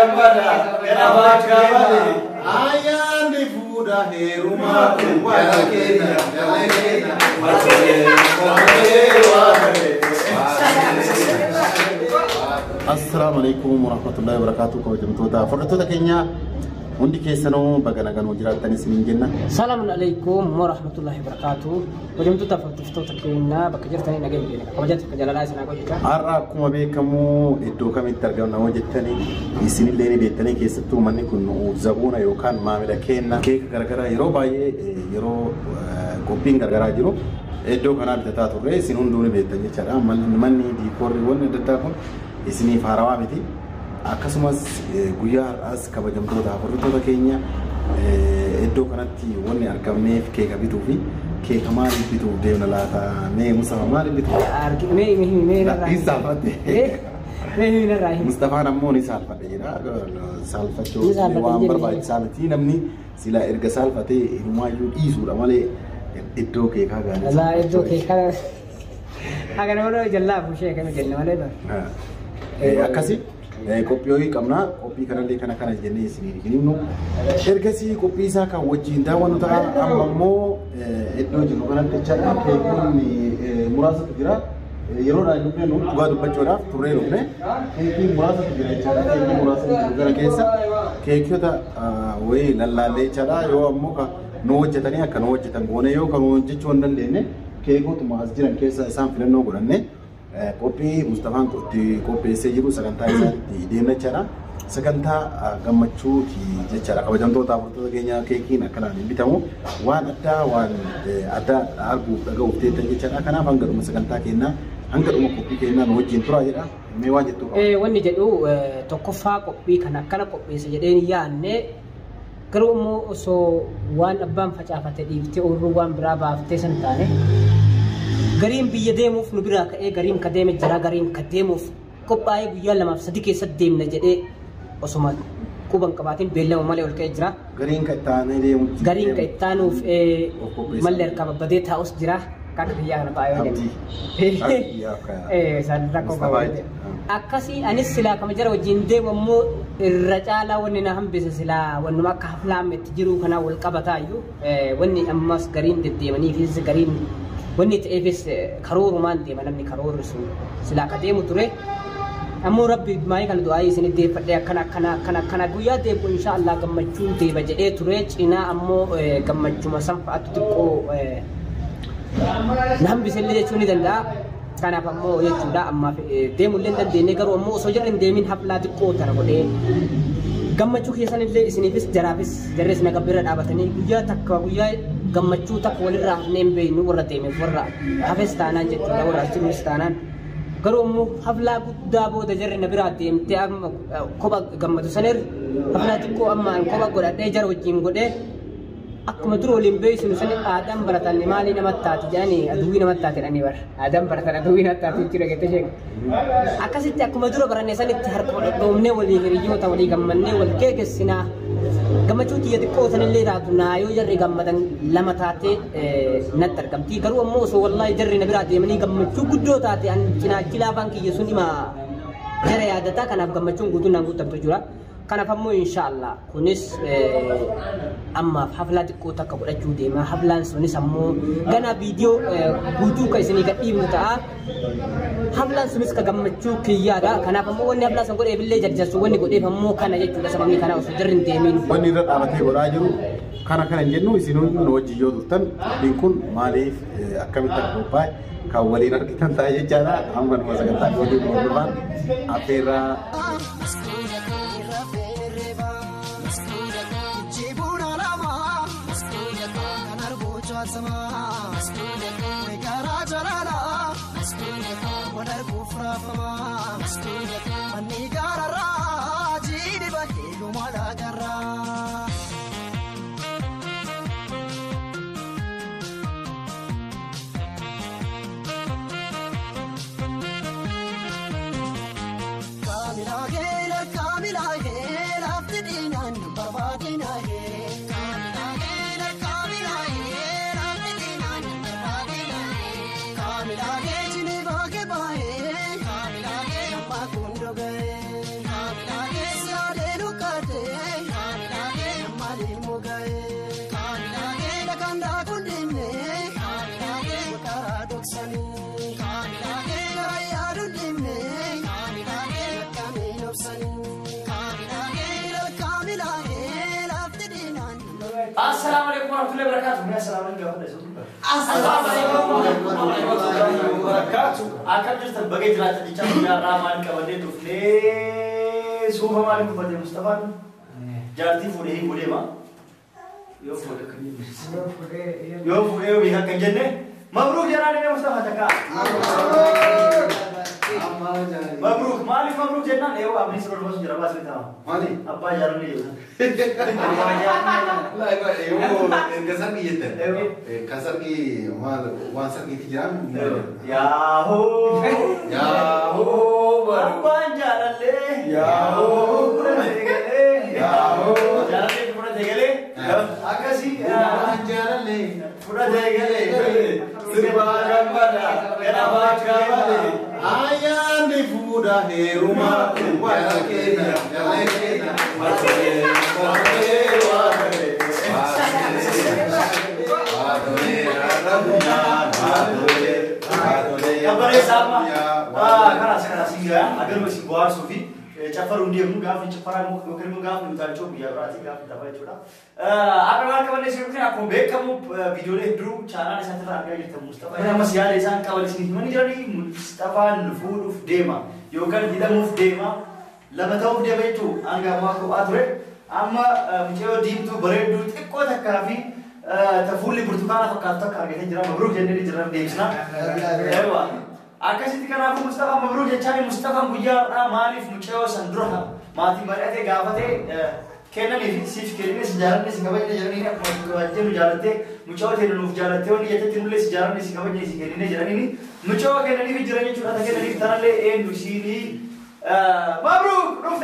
gammada ganama gammade ayaan di fuudha heeruma wala keenya Assalamu alaikum warahmatullahi wabarakatuh. Kabajamtoota fardhattoota keenya hundi keessanoo baga nagaan jiraattan isiniin jenna. Assalamu alaikum warahmatullahi wabarakatuh. Kabajamtoota fardhattoota keenya bakka jirtanii nagaan jenna. Kabajamtoota jaalalaa isin godhika. Har'a akkuma beekamu iddoo kamitti argamna hojjettanii isinillee ni beektanii keessattuu manni kun zabuuna yookaan maamila kenna keeka garagaraa yeroo baay'ee yeroo qophiin garagaraa jiru iddoo kanaa bitataa turre isin hunduu ni beektan jechaadha. Manni diikoorriiwwan adda addaa kun isiniif haarawaa miti. Akkasumas guyyaa har'aas kabajamtoota fardhattoota keenya iddoo kanatti wanni argamneef keeka bituu fi keeka maaliif bituuf deemna laata? Mee Mustafa maaliif bituuf? Mustafaan ammoo ni saalfadhe jedha. Saalfachuu waan barbaachisaa miti. Namni silaa erga saalfatee hirmaayyuu dhiisuudha malee iddoo keekaa gaarii. Iddoo keekaa agana wala jallaa bushee kana jenna malee bara. Akkasi qophii qabna qophii kanallee kana jennee isinii himnu ergasii qophii isaa kan wajjin daawwannu ta'a. Amma immoo iddoo jiru kanatti jecha keekiin muraasatu jira. Yeroodhaan dhufnee nu dhugaa dubbachuudhaaf turree dhufne keekiin muraasatu jira jechaadha. Keekiin muraasatu jiru gara keessa keekota wayii lallaallee jechaadha. Yoo ammoo nu hojjetanii akka nu hojjetan goone yoo kan hojjechuu hin dandeenye keekotuma as jiran keessa isaan filannoo godhanne qophii Mustafaan qopheessee jiru sagantaa isaatti deemna jechaadha. Sagantaa gammachuuti jechaadha. Kabajamtoota fardhattoota keenya keekiin akkanaan hin bitamu waan addaa arguuf dhaga'uuf teettan jechaadha. Kanaaf hanga dhuma sagantaa keenyaa hanga dhuma qophii keenyaa nu wajjin turaa jedha. Mee waan jettu qaba? Wanni jedhu tokkoffaa qophii kana akkana qopheesse jedheen yaanne garuu immoo osoo waan abbaan facaafate dhiiftee oolruu waan biraa baaftee san taane gariin biyya deemuuf nu biraa ka'ee gariin ka deeme jira gariin ka deemuuf qophaa'ee guyyaa 2-3 keessatti deemna jedhee osuma quban qabaatiin beellama malee ol ka'ee jira. Gariin ka ittaanee deemu. Gariin ka ittaanuuf mallee harkaa babbadee taa'us jira. Kan biyyaa kana baay'ee jenna. San rakkoo qabaate. Akkasii anis silaa kama jara wajjin deemu ammoo irra caalaa wanni na hambise silaa wannuma akka haflaametti jiru kanaa wal qabataayyuu wanni ammas gariin deddeemanii fi gariin wanni ta'eefis karoorumaan deema namni karoorri sun silaa ka deemu ture. Ammoo rabbi maayii kana du'aa isin deeffadhee akkana guyyaa deebi'u inshaallah gammachuun deeba jedhee ture. Cinaa ammoo gammachuma sanfaatu xiqqoo na hambisellee jechuu ni danda'a. Kanaaf ammoo jechuudha ammaaf deemullee hin dandeenye garuu ammoo osoo jarri hin deemin haflaa xiqqoo tana godhee gammachuu keessanillee isiniifis jaraafis jarrees naga bira dhaabatanii guyyaa gammachuu takka walirraa hafnee hin beeknu warra deemeef warra hafes taanaan jechuudha warra achiruus taanaan garuu ammoo haflaa guddaa booda jarri na biraa deemtee amma kopha gammadu saneer haflaa xiqqoo amma kopha godhadhee jara wajjin godhee akkuma dura waliin beeksinu sani aadaan baratan maalii namatti taati jedhanii aduwwii namatti taati jedhanii bara aadaan baratan aduwwii namatti taati jechuudha jettee sheekta. Akkasitti akkuma dura baranne sanitti harka dhoomnee walii hiriyoota walii gammannee wal geeggessinaa gammachuu kiyya xiqqoo sanillee taatu naa yoo jarri gammadan lama taatee natti argamti. Garuu ammoo osoo wallaahi jarri na biraa deemanii gammachuu guddoo taate an cinaachi laafaan kiyya sun hima jara yaadataa kanaaf gammachuun guutuun naan guutamtu jira. Kanaaf ammoo inshaallah kunis ammaaf haflaa xiqqoo takka godhachuu deema. Haflaan sunis ammoo ganaa viidiyoo guutuu kan isinii gadhiifnu ta'a. Haflaan sunis ka gammachuu kiyyaadha. Kanaaf ammoo wanni haflaa san godheef illee jarjarsu wanni godheef ammoo kana jechuudha sababni kana osoo jarri hin deemin. Wanni irra dhaabatee godhaa jiru kana hin jennu isin hundi wajjin yoo turtan qophiin kun maaliif akkamitti akka qophaa'e kan waliin argitan ta'a jechaadha. Amma numa sagantaa godhuu hordofan affeerraa. ورحمة الله وبركاته. يا سلام عليكم. السلام عليكم ورحمة الله وبركاته. أكمل جلسة بقيت لا تجتمع يا رامان كبدي تفلي سوف مالك بدي مصطفى جارتي فوري بودي ما يوم فوري وبيها كنجنة مبروك يا راني مصطفى تكا مبروك مالك مبروك جنان ايوه ابني سرور بس جرا باس بتاع مالي ابا جارني لا ايوه كسر की येते كسر की वहां सर की تجرام याहो ابا جارले याहो جارले पूरा देगले आकाशी جارले पूरा देगले सिरबागम बड़ा गनाबा Kawale Ayah ni fuda heruma wakena yakena kabarnya sama. Karena singgah agar masih buar sufi. Cafar undi aku gaf, cafar aku kerja gaf, utar coba ya berarti gaf dapat coba. Apa kawan ni sebetulnya aku kamu video ni dulu channel saya terang kita Mustafa. Ini masih ada sang kawan di sini. Mana jadi Mustafa Nufur Dema. Yokan kita move Dema. Lama tahu Dema itu angga mau aku atur. Amma menjadi dim tu bered dulu. Ekor tak kafi. Tafuli bertukar apa kata karena kita jalan mabruk jadi jalan Demsna. Ewa. Akasi tikana aku Mustafa mabruk jadi Mustafa bujar malif muncul sandroha. Mati mereka gafate. Kena ni sif kena sejarah ni singkapan ni jalan ini aku aja jalan te muncul te nuf jalan te oni jatuh tinulis sejarah ni singkapan ni singkapan ni jalan ini muncul kena ni jalan ni cuma tak kena ni tanah le nusi ni mabruk nuf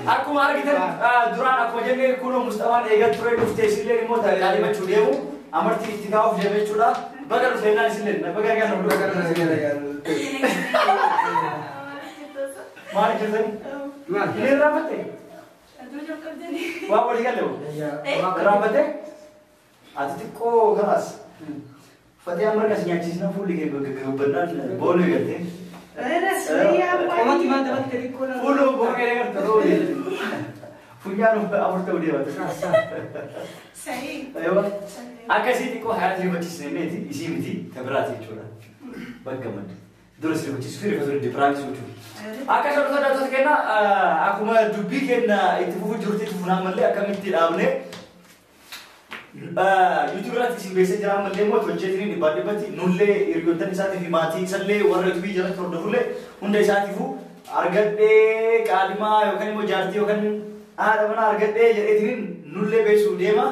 Aku mari kita duran aku jadi kuno Mustafa egat pura itu stasiun le remote kali macam dia mu amar tiga off dia macam dah bagar final sini bagar kan bagar sini mari kita ini rapat wah boleh kan lo rapat ati ko keras Fatih amar kasih nyacis na full ke benar boleh kan Kamu cuma dapat dari kono. Full boleh kan terus. Punya rumah amar tahu dia betul. Sahih. Ayo. Akasi tiko hayat ni bacis ni ti isi miti tabrati chola. Bagaimana? Terus ni bacis firman tu di perang suatu. Akas orang tu dah kena aku mah dubi kena itu buku jurut itu pun amal le akam itu awalnya. YouTube रा किसी बेसे जरा मल्ले मो तो चेतनी निबादे बती नुल्ले इर्गोतन साथी हिमाती सल्ले वरत भी जरा थोड़ा डुले उन्हें साथी वो अर्गते कालिमा योकन मो जाती योकन आदमना अर्गते इतनी नुल्ले बेसु देमा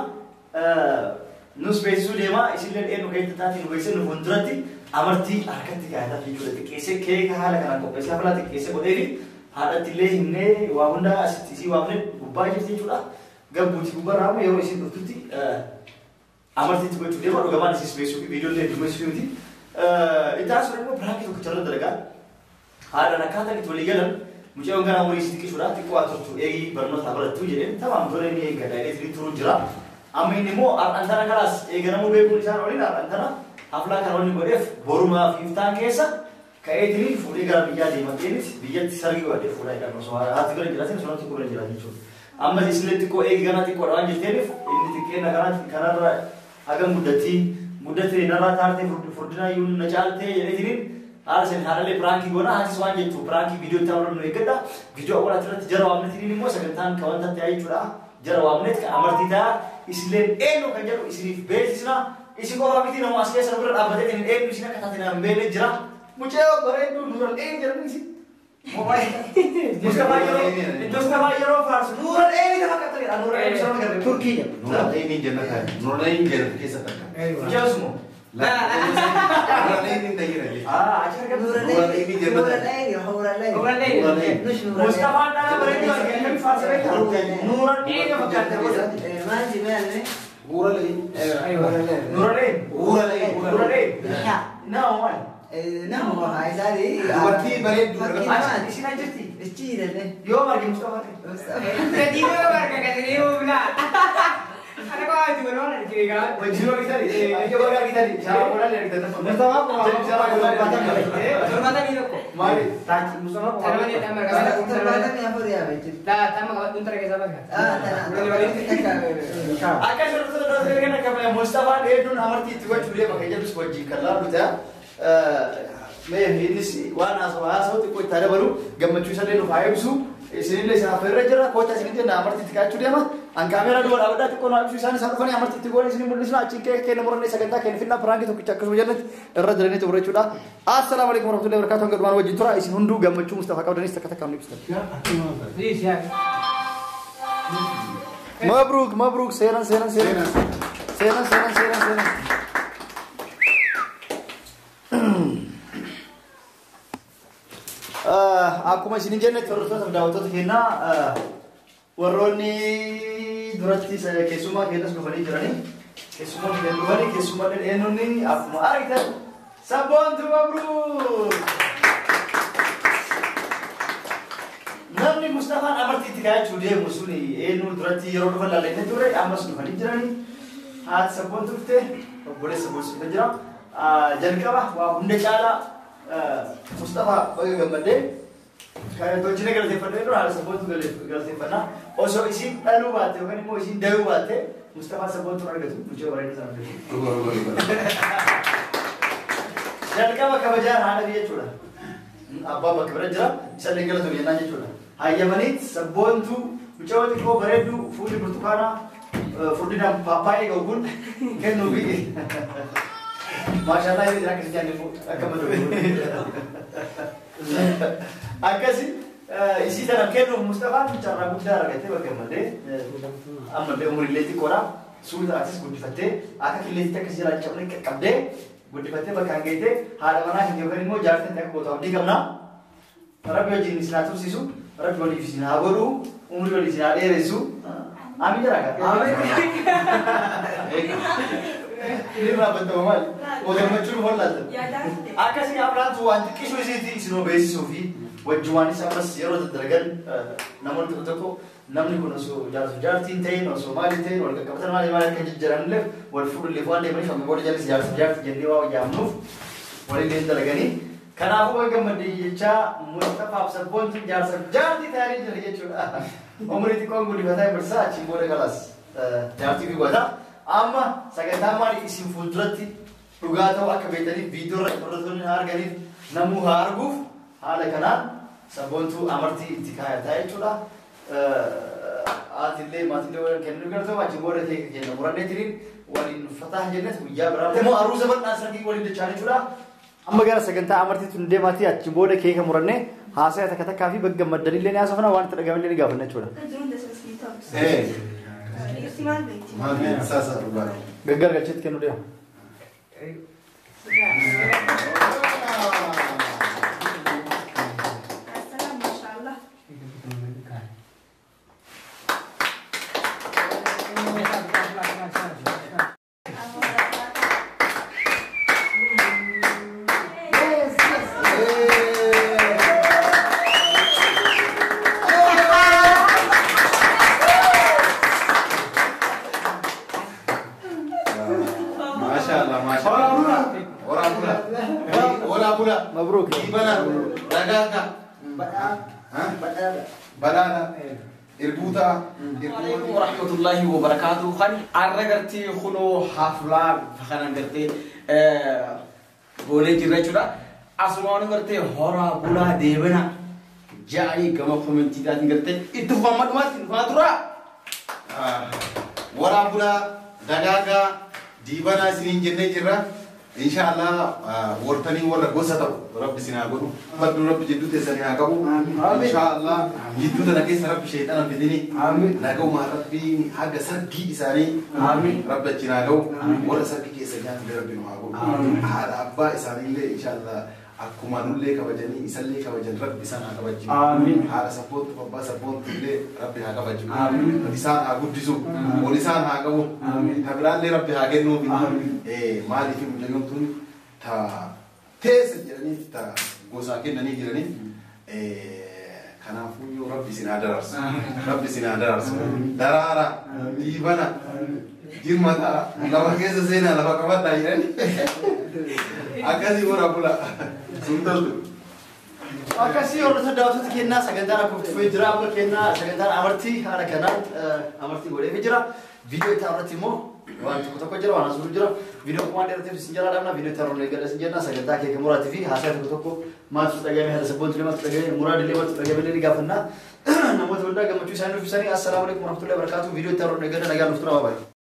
नुस बेसु देमा इसीलिए ये नुके ताती नुकेसे नुबुंद्रती अमरती अर्गते क्या है ताकि जुड़ते कैसे खे कहाँ लगा ना को पैसा वाला ती कैसे को देगी हाथ तिले हिन्ने वावुंडा इसी वावने गुब्बार जैसे जुड़ा गब बुझ गुब्बार राम ये इसी दुर्ती Amarti tu betul dia baru gambar isi spesial video le dua spesial ni. Itu asal aku berang itu kejalan terdekat. Ada nak kata itu legal. Mungkin orang orang isi tikis sudah tiku atur tu. Egi bernos sabar tu je. Tamam tu ni egi ada itu turun jelah. Amin ni mo antara kelas. Egi nama beku ni sana orang ni antara. Hafla kalau ni boleh baru ma fiftan kesa. Kayak ini fully gara biaya di mati ni biaya sargi ada fully kan. So hati kalau jelasin soalnya tu boleh jelasin tu. Amma isle tiku egi gana tiku orang je telef. Ini tiku nak karena Agak mudati nara tharte furdina yun nachalte yedinin arsen harale pranki gona hasi swanje tu pranki video tawro no ekada video wala trat jarawamne tini mo sagantan kawanta tai chura jarawamne ka amartita isle eno kanjaro isri besisna isi ko abiti no asle sabur abade tin eno isna katatina mbele jara muche bare tu nural en jara nisi Mobile. Mustafa Yero Fars. Nural ini dah kata dia. Nural ini sama kerja Turki. Nural ini jenak kan. Nural ini jenak kisah kan. Jauh semua. لا نورالين دايرة عشان نورالين مصطفى أنا بريء وأنا فاسرة نورالين فكرت نورالين نورالين نعم نعم هاي زادي وقتي بريد أنا إيش نجتي الشيء ده يوم أرجع مصطفى Jadi itu warga kasih bula. Ada kau itu mana ni kira? وجهه kita ni dia bawa kita ni cara bola ni kita nampak Mustafa cara bola batang Hormatan ni rokok. mari tak Mustafa Cara ni tamar Kalau kau. terbatas ni apa dia macam? Dah tamar kau tuntar ke siapa kan? Boleh balik kita. akan terus dengan kami Mustafa dia dun amarti tua curi pakai jadi sebuah kalau kita ini sih wana asal tu kau tara baru gambar cuci saja nu faham su sini le sana ferra jera kota sini dia amarti tiga curi ama ang kamera dua ada tu kau nak cuci sana satu kali amarti tiga orang sini mulis na cingke ke nomor ni segala ke finna perang itu kita kesulitan darah darah ini tu bercuda. Assalamualaikum warahmatullahi wabarakatuh. Kedua wajib tura isi hundu gambar cuci Mustafa kau dan istri kata kami Mustafa. Jadi siap. Mabruk seran. Aku masih ni jenis terus dapat kena waroni durasi saya kesuma kita sudah balik jalan ni kesuma ni eno ni aku mau kita sabun tu mabruk namni Mustafa amarti tiga cude musuni eno durasi rodo bala lene dure amas sudah balik jalan ni hat sabun tu te boleh sabun sudah jalan jangan wah bunda cala Mustafa bagi gambar deh. Kalau tu jenis kalau tepat itu harus sebut tu kalau tepat na. Oso isi lalu bate, kan mau isi dayu bate. Mustafa sebut tu orang itu, muncul orang itu sana. Jangan kau kabajar ada dia cula. Abba kabajar, bisa lengkap tu dia nanya cula. Ayah manit sebut tu muncul tu kau beredu, fuli bertukana, fuli dan papai kau pun kan nubi. Masya Allah ini jangan kerja ni akan menurut. Agak sih isi dalam kenu Mustafa bicara muda agak tu bagaimana? Amal dia umur leti korang sudah atas budi fatih. Agak kileti tak kesih lagi macam ni kabde budi fatih bagai gitu. Hari mana hingga hari mau jalan tak kau di kamna. Orang biar jenis natu sisu, orang biar di sini abaru umur biar di sini ada resu. Amin jarak. Amin. Ini apa betul mal? Orang macam mana tu? Akan sih apa tu? Anti kisah sih sino besi sofi. Wajuan sama siapa terdekat. Namun tu tu namni pun so jar tintain, so mali tintain, orang kapitan mali kerja jalan lep, orang food lefuan dia macam boleh jadi jar jadi wah jamnu, boleh dia terdekat ni. Karena aku agak mendica Mustafa sabun tu jar tintain jadi cuma. Umur itu kau boleh batai bersa cimbo kelas. Jar tintain baca. Amma sagantaa isin fuulduratti dhugaa ta'uu akka beektaniif viidiyoo irratti hordoftoonni arganiif namuu haa arguuf haala kanaan saboontuu amartii itti kaayataa jechuudha. Aatillee maatillee kennuu gartuu achi booda ta'e kenna murannee tiriin waliin uffataa jennet guyyaa biraa. Immoo aruusa bal'aa sargii waliin dachaa jechuudha. Amma gara sagantaa amartii tun deemaatii achi booda keeka murannee haasaya takka takkaa fi bagga maddanillee ni haasofna waan itti dhagahamillee ni gaafanna jechuudha. Maaf sasa rubah. Gagal gacet kan udah. Mabruk. Gimana? Dagang banana. Irbuta. Assalamualaikum warahmatullahi wabarakatuh. Kan arragarti khuno hafla fakana garti boleh jira jura asmanu garti hora bula debena jai gama komenti dati garti itu famad madura Wara bula dagaga dibana sinin jenne jira إن شاء الله ورتني ورا قصة رب سناقول بدو رب جدود سنيا قبو إن شاء الله جدود أنا كيس رب شيطان في ديني ناقو مع ربي حاجة سرقي إساني رب جناقو ورا سرقي كيس جان برب ناقو هذا أبا إساني اللي إن شاء الله أكما نولي كوجني إسالي كوجن رب سنا كوجن هذا سبوت بابا سبوت اللي رب هاكوجن لسان أقول جسو ولسان هاكو تبرال لي رب هاكنو مالي في مجنون تون تا تيس جراني تا غوساكين نني جراني كنا فيو رب سنا درس رب سنا درس درارا ديبانا جيرماتا لما كيس زينا لما كمان تايرني أكاسي ورا بولا سنتل Akkasii warra daawwattoota kennaa sagantaan akka dhufee jira amma kennaa sagantaan amartii haala kanaan amartii godhee jira viidiyoo itti irratti immoo waan tokko jira waan asirra jira viidiyoo waan dheerateef isin jala dhabna viidiyoo itti irratti eegala isin jenna sagantaa keeka muraatii fi haasaa tokko maaltu dhagahame haala sabboontu lematu dhagahame muraadillee maaltu dhagahame ni gaafanna namoota hundaa gammachuu isaanii nuuf ibsanii assalaamu alaikum warahmatullahi wabarakatuh viidiyoo itti irratti eegala nagaan nuuf tura baay'ee